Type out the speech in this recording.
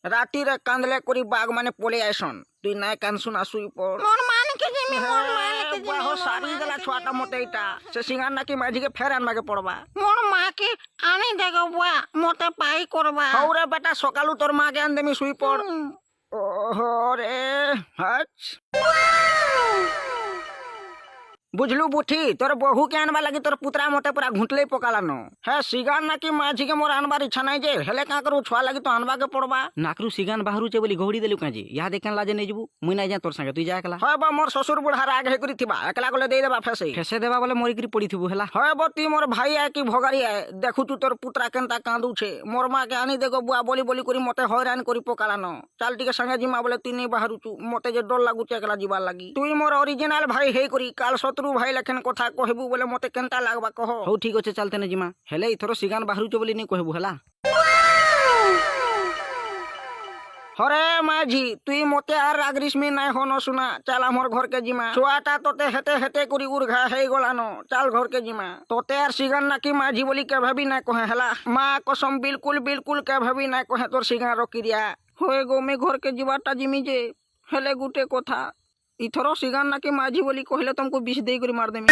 রাতিরে কান্দলে করি বাঘ মানে পলে আইসন তুই নাই কানসু না শুই পড় মোর মানিকে জিমি মোর মানিকে জিমি বাহ সারি দেলা ছোয়াটা মতে এটা সে সিঙ্গার নাকি মাঝিকে ফের আনবাকে পড়বা মোর মাকে আনি দেখো বুয়া মতে পাই করবা হৌরে বেটা সকালু তোর মাকে আন দেমি শুই পড় ওহো রে হাচ বুঝলু বুঠি তোর বহু কে আনবা লাগি তোর পুতরা মতে পুরা ঘুঁটলেই পকালানো হ্যাঁ সিগান নাকি মাঝিকে মোর আনবার ইচ্ছা নাই যে হেলে কাঁ করু ছুয়া লাগি তো আনবাকে পড়বা নাকরু সিগান বাহারুছে বলি গৌড়ি দেলু কাজি ইহা দেখেন লাজে নেই যাবু মুই নাই যা তোর সঙ্গে তুই যা একলা হয় বা মোর শ্বশুর বুড়া রাগ হে করি থিবা একলা গলে দেই দেবা ফেসে ফেসে দেবা বলে মরিকি পড়িথিবু হেলা হয় বা তুই মোর ভাই আয় কি ভগারি আয় দেখু তু তোর পুতরা কেনতা কাঁদুছে মোর মাকে আনি দেখো বুয়া বলি বলি করি মতে হয়রান করি পকালানো চাল টিকে সঙ্গে জিমা বলে তুই নেই বাহারুচু মতে যে ডর লাগুছে একলা ଯିবার লাগি তুই মোর অরিজিনাল ভাই হেই করি কাল শত্রু ভাই লেখেন কথা কহিবু বলে মতে কেনতা লাগবা কহ হଉ ঠিক আছে চালতে নে জিমা হেলে ইথর সিগান বাহারুছে বলি নি কহিবু হেলা হরে মাঝি তুই মতে আর রাগরিসমি নাই হন শুনা চাল আমার ঘরকে জিমা ছোয়াটা তোতে হেতে হেতে করি উর্ঘা হয়ে গলানো চাল ঘরকে জিমা তোতে আর সিগান নাকি মাঝি বলি কে ভাবি না কহে হেলা মা কসম বিলকুল বিলকুল কে ভাবি না কহে তোর সিগান রকিরিয়া হয়ে গো মে ঘরকে ଯିବାଟା জিমি যে হেলে গুটে কথা ইথর সিগান নাকি মাঝি বলি কহিলে তোমাকে বিষ দেই করে মার দেমি